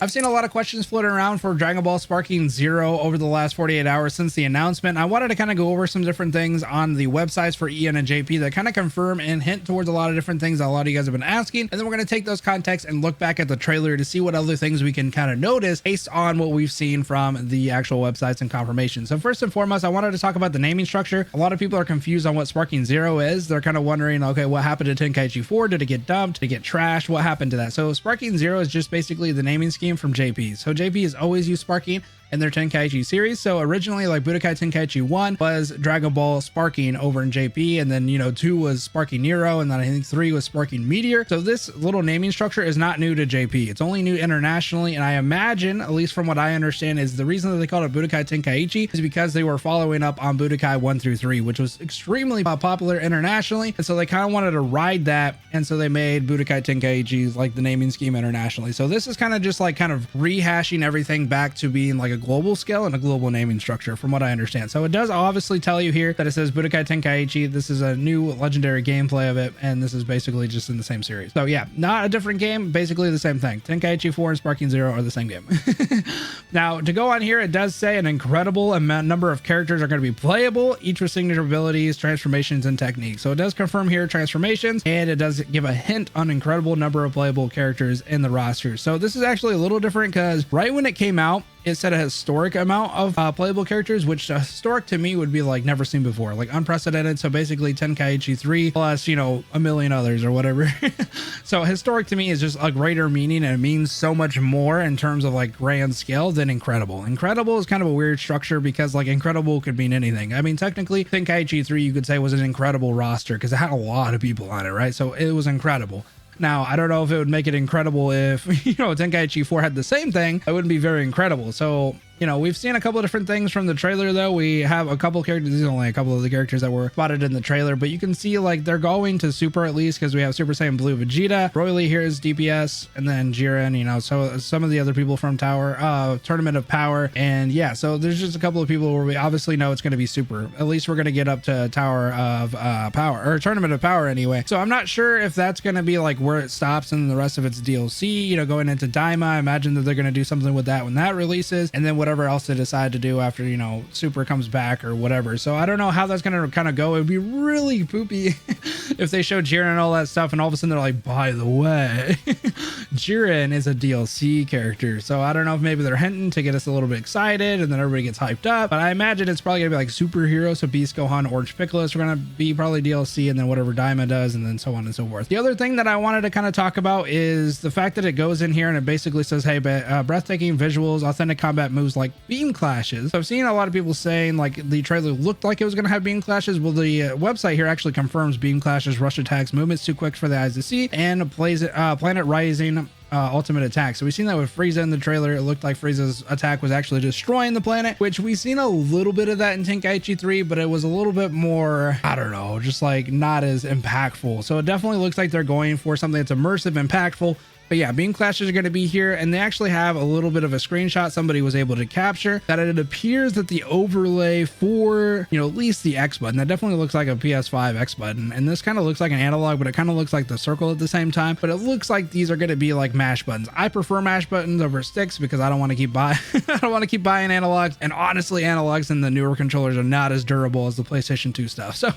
I've seen a lot of questions floating around for Dragon Ball Sparking Zero over the last 48 hours since the announcement. I wanted to kind of go over some different things on the websites for EN and JP that kind of confirm and hint towards a lot of different things that a lot of you guys have been asking. And then we're going to take those contexts and look back at the trailer to see what other things we can kind of notice based on what we've seen from the actual websites and confirmation. So first and foremost, I wanted to talk about the naming structure. A lot of people are confused on what Sparking Zero is. They're kind of wondering, okay, what happened to Tenkaichi 4? Did it get dumped? Did it get trashed? What happened to that? So Sparking Zero is just basically the naming scheme from JP. So JP has always used Sparking in their Tenkaichi series. So originally, like Budokai Tenkaichi 1 was Dragon Ball Sparking over in JP, and then 2 was Sparking Nero, and then I think 3 was Sparking Meteor. So this little naming structure is not new to JP. It's only new internationally, and I imagine, at least from what I understand, is the reason that they called it Budokai Tenkaichi is because they were following up on Budokai 1 through 3, which was extremely popular internationally, and so they kind of wanted to ride that, and so they made Budokai Tenkaichi like the naming scheme internationally. So this is kind of just like kind of rehashing everything back to being like a global scale and a global naming structure from what I understand. So it does obviously tell you here that it says Budokai Tenkaichi. This is a new legendary gameplay of it, and this is basically just in the same series. So yeah, not a different game, basically the same thing. Tenkaichi 4 and Sparking Zero are the same game. Now to go on here, it does say an incredible number of characters are going to be playable, each with signature abilities, transformations, and techniques. So it does confirm here transformations, and it does give a hint on incredible number of playable characters in the roster. So this is actually a little different because right when it came out, it said a historic amount of playable characters, which historic to me would be like never seen before, like unprecedented. So basically Tenkaichi 3 plus, a million others or whatever. So historic to me is just a greater meaning, and it means so much more in terms of like grand scale than incredible. Incredible is kind of a weird structure because like incredible could mean anything. I mean, technically Tenkaichi 3 you could say was an incredible roster because it had a lot of people on it, right? So it was incredible. Now, I don't know if it would make it incredible if, Tenkaichi 4 had the same thing. It wouldn't be very incredible. So, we've seen a couple of different things from the trailer, though. We have a couple characters. These are only a couple of the characters that were spotted in the trailer, but you can see like they're going to Super at least because we have Super Saiyan Blue Vegeta. Broly here is DPS, and then Jiren, so some of the other people from Tournament of Power. And yeah, so there's just a couple of people where we obviously know it's going to be Super. At least we're going to get up to Tower of Power, or Tournament of Power anyway. So I'm not sure if that's going to be like where it stops and the rest of its DLC, going into Daima. I imagine that they're going to do something with that when that releases, and then whatever else they decide to do after, Super comes back or whatever. So I don't know how that's going to kind of go. It would be really poopy if they showed Jiren and all that stuff, and all of a sudden they're like, by the way, Jiren is a DLC character. So I don't know if maybe they're hinting to get us a little bit excited, and then everybody gets hyped up. But I imagine it's probably going to be like superhero. So Beast Gohan, Orange Piccolo are going to be probably DLC, and then whatever Daima does, and then so on and so forth. The other thing that I wanted to kind of talk about is the fact that it goes in here and it basically says, hey, breathtaking visuals, authentic combat moves like beam clashes. So I've seen a lot of people saying like the trailer looked like it was going to have beam clashes. Well, the website here actually confirms beam clashes, rush attacks, movements too quick for the eyes to see, and planet rising ultimate attack. So we've seen that with Frieza in the trailer. It looked like Frieza's attack was actually destroying the planet, which we've seen a little bit of that in Tenkaichi 3, but it was a little bit more, I don't know, just like not as impactful. So it definitely looks like they're going for something that's immersive, impactful. But yeah, beam clashes are going to be here, and they actually have a little bit of a screenshot somebody was able to capture that it appears that the overlay for, at least the X button, that definitely looks like a PS5 X button, and this kind of looks like an analog, but it kind of looks like the circle at the same time. But it looks like these are going to be like mash buttons. I prefer mash buttons over sticks because I don't want to keep buying I don't want to keep buying analogs, and honestly analogs in the newer controllers are not as durable as the PlayStation 2 stuff, so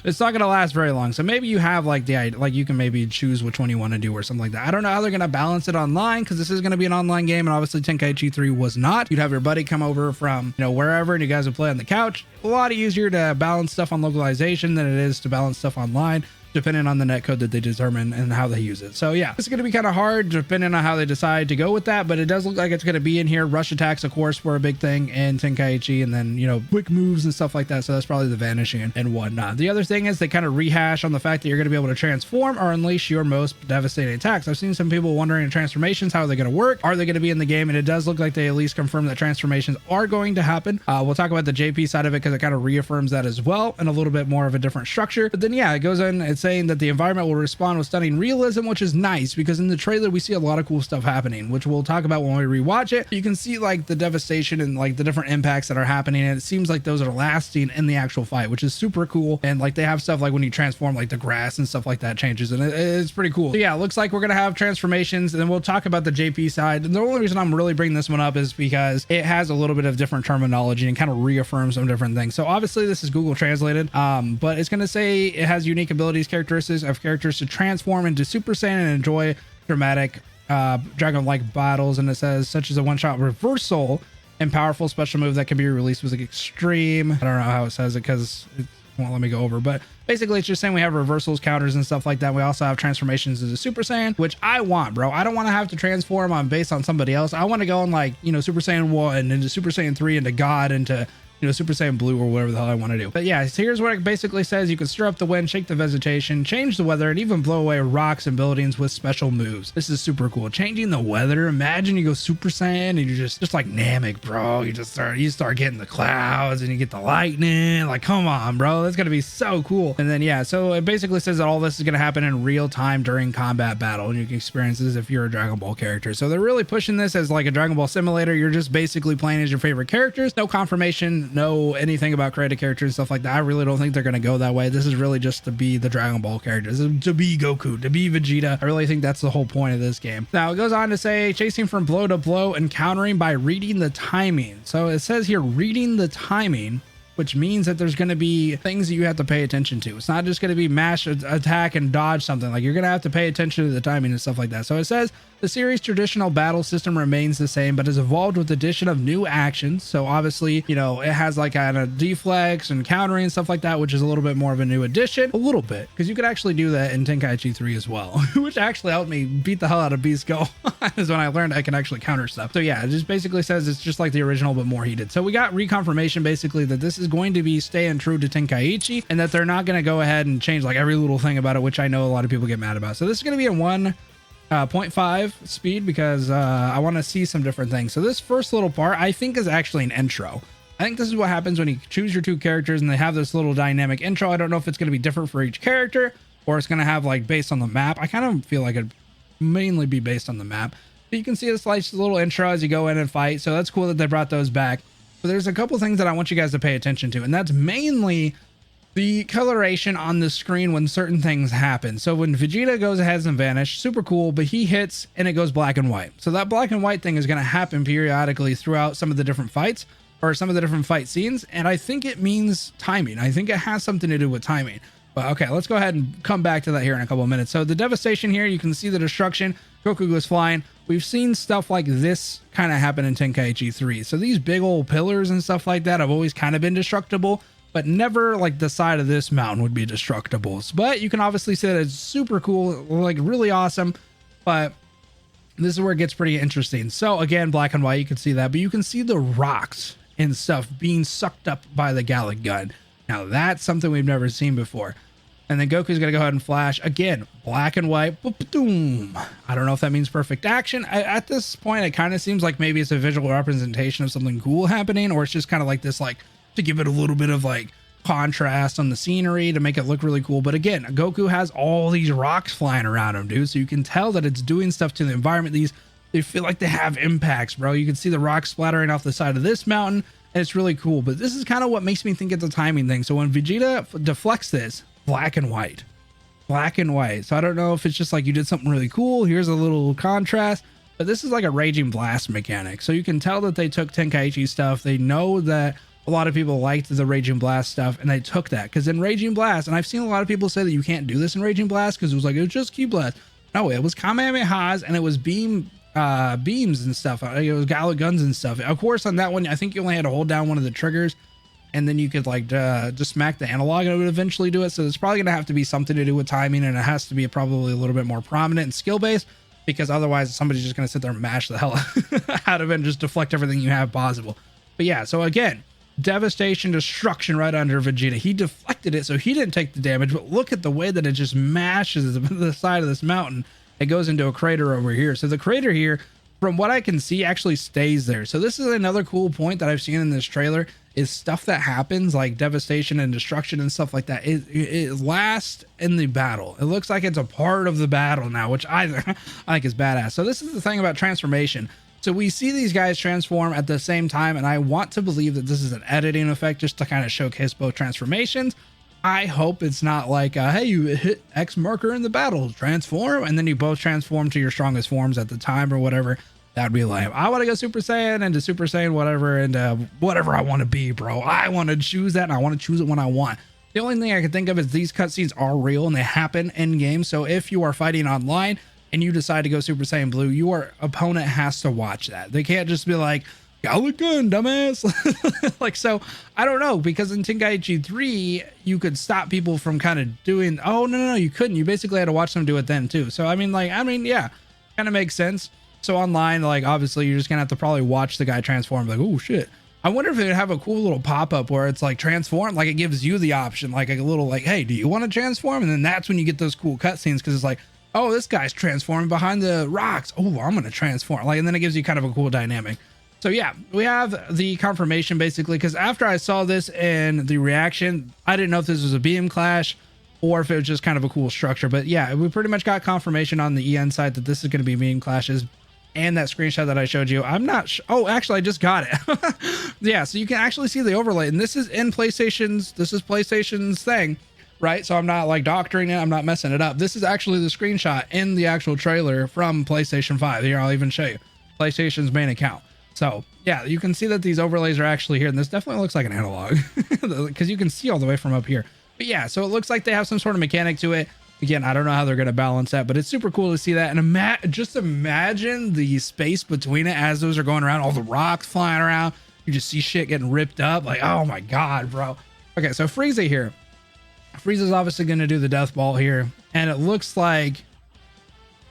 it's not going to last very long. So maybe you have like you can maybe choose which one you want to do or something like that. I don't know how they're going to balance it online because this is going to be an online game, and obviously Tenkaichi 3 was not. You'd have your buddy come over from wherever, and you guys would play on the couch. A lot easier to balance stuff on localization than it is to balance stuff online, depending on the netcode that they determine and how they use it. So yeah, it's going to be kind of hard depending on how they decide to go with that, but it does look like it's going to be in here. Rush attacks, of course, were a big thing in Tenkaichi, and then, quick moves and stuff like that. So that's probably the vanishing and whatnot. The other thing is they kind of rehash on the fact that you're going to be able to transform or unleash your most devastating attacks. I've seen some people wondering transformations, how are they going to work? Are they going to be in the game? And it does look like they at least confirm that transformations are going to happen. We'll talk about the JP side of it because it kind of reaffirms that as well, and a little bit more of a different structure. But then yeah, it goes in, it says saying that the environment will respond with stunning realism, which is nice because in the trailer we see a lot of cool stuff happening, which we'll talk about when we rewatch it. You can see like the devastation and like the different impacts that are happening, and it seems like those are lasting in the actual fight, which is super cool. And like they have stuff like when you transform, like the grass and stuff like that changes, and it's pretty cool. So yeah, it looks like we're gonna have transformations, and then we'll talk about the JP side. And the only reason I'm really bringing this one up is because it has a little bit of different terminology and kind of reaffirms some different things. So obviously this is Google translated, but it's gonna say it has unique abilities, characteristics of characters to transform into Super Saiyan and enjoy dramatic dragon-like battles. And it says such as a one-shot reversal and powerful special move that can be released with like extreme. I don't know how it says it because it won't let me go over, but basically it's just saying we have reversals, counters, and stuff like that. We also have transformations into Super Saiyan, which I want, bro. I don't want to have to transform on based on somebody else. I want to go on like, you know, Super Saiyan 1 into Super Saiyan 3 into God into, you know, Super Saiyan Blue or whatever the hell I want to do. But yeah, so here's what it basically says. You can stir up the wind, shake the vegetation, change the weather, and even blow away rocks and buildings with special moves. This is super cool. Changing the weather. Imagine you go Super Saiyan and you're just like Namek, bro. You start getting the clouds and you get the lightning. Like, come on, bro. That's gonna be so cool. And then yeah, so it basically says that all this is gonna happen in real time during combat battle, and you can experience this if you're a Dragon Ball character. So they're really pushing this as like a Dragon Ball simulator. You're just basically playing as your favorite characters. No confirmation, no anything about creative characters and stuff like that. I really don't think they're going to go that way. This is really just to be the Dragon Ball characters, to be Goku, to be Vegeta. I really think that's the whole point of this game. Now it goes on to say chasing from blow to blow and countering by reading the timing. So it says here reading the timing, which means that there's going to be things that you have to pay attention to. It's not just going to be mash, attack, and dodge something. Like you're going to have to pay attention to the timing and stuff like that. So it says the series' traditional battle system remains the same, but has evolved with the addition of new actions. So obviously, you know, it has like kind of deflex and countering and stuff like that, which is a little bit more of a new addition. A little bit, because you could actually do that in Tenkaichi 3 as well, which actually helped me beat the hell out of Beast Go. Is when I learned I can actually counter stuff. So yeah, it just basically says it's just like the original, but more heated. So we got reconfirmation basically that this is going to be staying true to Tenkaichi, and that they're not going to go ahead and change like every little thing about it, which I know a lot of people get mad about. So this is going to be a 1.5 speed because I want to see some different things. So this first little part I think is actually an intro. I think this is what happens when you choose your two characters and they have this little dynamic intro. I don't know if it's going to be different for each character or it's going to have like based on the map. I kind of feel like it'd mainly be based on the map. But you can see this like little intro as you go in and fight. So that's cool that they brought those back. But there's a couple things that I want you guys to pay attention to, and that's mainly the coloration on the screen when certain things happen. So when Vegeta goes ahead and vanish, super cool, but he hits and it goes black and white. So that black and white thing is going to happen periodically throughout some of the different fights or some of the different fight scenes. And I think it means timing. I think it has something to do with timing. But okay, let's go ahead and come back to that here in a couple of minutes. So the devastation here, you can see the destruction. Goku goes flying. We've seen stuff like this kind of happen in Tenkaichi 3. So these big old pillars and stuff like that have always kind of been destructible, but never like the side of this mountain would be destructible. But you can obviously say that it's super cool, like really awesome. But this is where it gets pretty interesting. So again, black and white, you can see that, but you can see the rocks and stuff being sucked up by the Gallic gun. Now that's something we've never seen before. And then Goku's going to go ahead and flash again, black and white. Boom. I don't know if that means perfect action. At this point, it kind of seems like maybe it's a visual representation of something cool happening, or it's just kind of like this, like to give it a little bit of like contrast on the scenery to make it look really cool. But again, Goku has all these rocks flying around him, dude. So you can tell that it's doing stuff to the environment. They feel like they have impacts, bro. You can see the rocks splattering off the side of this mountain, and it's really cool. But this is kind of what makes me think it's a timing thing. So when Vegeta deflects this, black and white. So I don't know if it's just like you did something really cool. Here's a little contrast, but this is like a raging blast mechanic. So you can tell that they took Tenkaichi stuff. They know that a lot of people liked the raging blast stuff, and they took that because in raging blast, and I've seen a lot of people say that you can't do this in raging blast because it was just ki blast. No, it was Kamehamehas and it was beams and stuff. It was Gallic guns and stuff. Of course, on that one, I think you only had to hold down one of the triggers, and then you could like just smack the analog and it would eventually do it. So it's probably gonna have to be something to do with timing, and it has to be probably a little bit more prominent and skill based, because otherwise somebody's just gonna sit there and mash the hell out of it and just deflect everything you have possible. But yeah, so again, devastation, destruction right under Vegeta. He deflected it, so he didn't take the damage, but look at the way that it just mashes the side of this mountain. It goes into a crater over here. So the crater here from what I can see, actually stays there. So this is another cool point that I've seen in this trailer, is stuff that happens like devastation and destruction and stuff like that. It lasts in the battle. It looks like it's a part of the battle now, which I think is badass. So this is the thing about transformation. So we see these guys transform at the same time, and I want to believe that this is an editing effect just to kind of showcase both transformations. I hope it's not like, hey, you hit X marker in the battle, transform, and then you both transform to your strongest forms at the time or whatever. That'd be lame. I want to go Super Saiyan into Super Saiyan whatever, and whatever I want to be, bro. I want to choose that, and I want to choose it when I want. The only thing I can think of is these cutscenes are real and they happen in game. So if you are fighting online and you decide to go Super Saiyan Blue, your opponent has to watch that. They can't just be like, "Go with gun, dumbass." Like, so I don't know, because in Tenkaichi 3 you could stop people from kind of doing, oh no, you couldn't. You basically had to watch them do it then too. So I mean, yeah, kind of makes sense. So online, like, obviously you're just gonna have to probably watch the guy transform, like, oh shit. I wonder if they would have a cool little pop-up where it's like transform, like it gives you the option, like a little like, hey, do you want to transform? And then that's when you get those cool cutscenes, because it's like, oh, this guy's transforming behind the rocks, oh, I'm gonna transform, like, and then it gives you kind of a cool dynamic. So yeah, we have the confirmation basically, because after I saw this and the reaction, I didn't know if this was a beam clash or if it was just kind of a cool structure. But yeah, we pretty much got confirmation on the EN site that this is going to be beam clashes. And that screenshot that I showed you, I'm not oh, actually I just got it. Yeah, so you can actually see the overlay, and this is in PlayStation's thing, right? So I'm not like doctoring it, I'm not messing it up. This is actually the screenshot in the actual trailer from PlayStation 5. Here, I'll even show you PlayStation's main account. So yeah, you can see that these overlays are actually here, and this definitely looks like an analog because you can see all the way from up here. But yeah, so it looks like they have some sort of mechanic to it. Again, I don't know how they're going to balance that, but it's super cool to see that. And just imagine the space between it as those are going around, all the rocks flying around. You just see shit getting ripped up. Like, oh my God, bro. Okay, so Frieza here. Frieza's obviously going to do the death ball here. And it looks like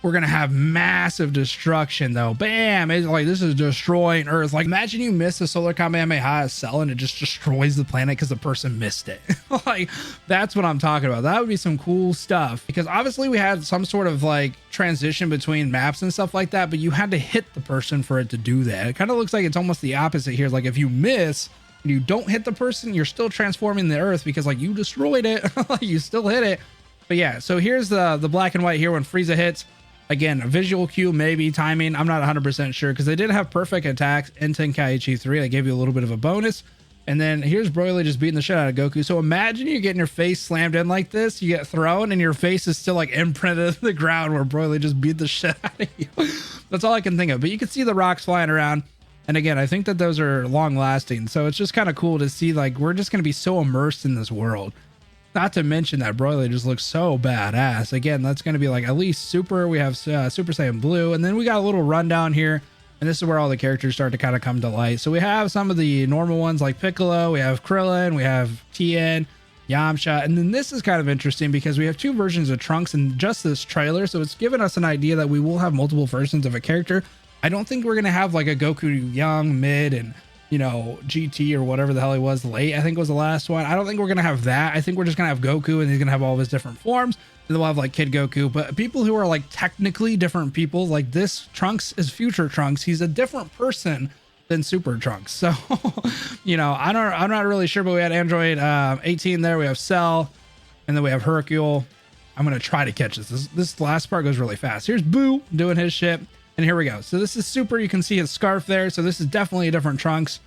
we're going to have massive destruction though. Bam. It's like, this is destroying Earth. Like, imagine you miss a solar Kamehameha cell and it just destroys the planet because the person missed it. Like, that's what I'm talking about. That would be some cool stuff, because obviously we had some sort of like transition between maps and stuff like that, but you had to hit the person for it to do that. It kind of looks like it's almost the opposite here. Like, if you miss and you don't hit the person, you're still transforming the Earth because like you destroyed it. Like, you still hit it. But yeah, so here's the black and white here when Frieza hits. Again, a visual cue, maybe timing. I'm not 100% sure, because they did have perfect attacks in Tenkaichi 3. They gave you a little bit of a bonus. And then here's Broly just beating the shit out of Goku. So imagine you're getting your face slammed in like this. You get thrown and your face is still like imprinted in the ground where Broly just beat the shit out of you. That's all I can think of. But you can see the rocks flying around. And again, I think that those are long lasting. So it's just kind of cool to see, like, we're just going to be so immersed in this world. Not to mention that Broly just looks so badass. Again, that's going to be like at least super. We have Super Saiyan Blue, and then we got a little rundown here, and this is where all the characters start to kind of come to light. So we have some of the normal ones like Piccolo, we have Krillin, we have Tien, Yamcha, and then this is kind of interesting because we have two versions of Trunks in just this trailer. So it's given us an idea that we will have multiple versions of a character. I don't think we're going to have like a Goku young, mid, and GT or whatever the hell he was, late, I think was the last one. I don't think we're gonna have that. I think we're just gonna have Goku, and he's gonna have all of his different forms, and they'll have like Kid Goku. But people who are like technically different people, like this Trunks is future Trunks. He's a different person than Super Trunks. So I'm not really sure, but we had Android 18 there, we have Cell, and then we have Hercule. I'm gonna try to catch this last part goes really fast. Here's Boo doing his shit. And here we go. So this is Super. You can see his scarf there. So this is definitely a different Trunks.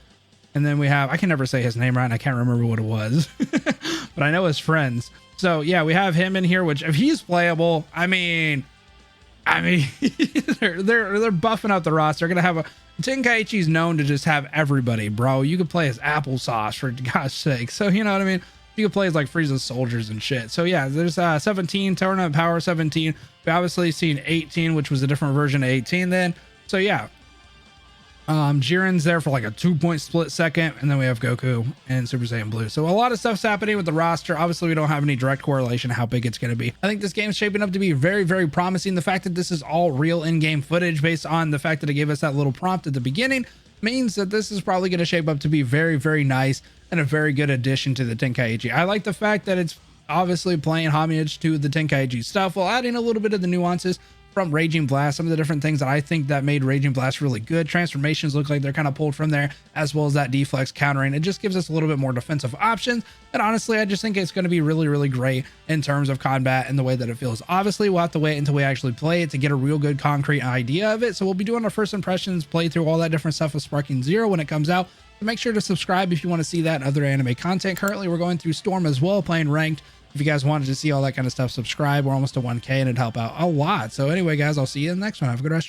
And then we have, I can never say his name right, and I can't remember what it was, but I know his friends. So yeah, we have him in here, which if he's playable, I mean, they're buffing out the roster. They're gonna have Tenkaichi's known to just have everybody, bro. You could play as applesauce, for God's sake. So you know what I mean? You could play as like Frieza's soldiers and shit. So yeah, there's 17, Tournament Power 17. We obviously seen 18, which was a different version of 18 then. So yeah, Jiren's there for like a 2-point split second, and then we have Goku and Super Saiyan Blue. So a lot of stuff's happening with the roster. Obviously, we don't have any direct correlation how big it's going to be. I think this game's shaping up to be very, very promising. The fact that this is all real in-game footage based on the fact that it gave us that little prompt at the beginning means that this is probably going to shape up to be very, very nice and a very good addition to the Tenkaichi. I like the fact that it's obviously playing homage to the Tenkaichi stuff while adding a little bit of the nuances from Raging Blast, some of the different things that I think that made Raging Blast really good. Transformations look like they're kind of pulled from there, as well as that deflex countering. It just gives us a little bit more defensive options. And honestly, I just think it's going to be really, really great in terms of combat and the way that it feels. Obviously, we'll have to wait until we actually play it to get a real good concrete idea of it. So we'll be doing our first impressions, play through all that different stuff with Sparking Zero when it comes out. So make sure to subscribe if you want to see that and other anime content. Currently, we're going through Storm as well, playing ranked. If you guys wanted to see all that kind of stuff, subscribe. We're almost to 1K and it'd help out a lot. So anyway, guys, I'll see you in the next one. Have a good rest of your night.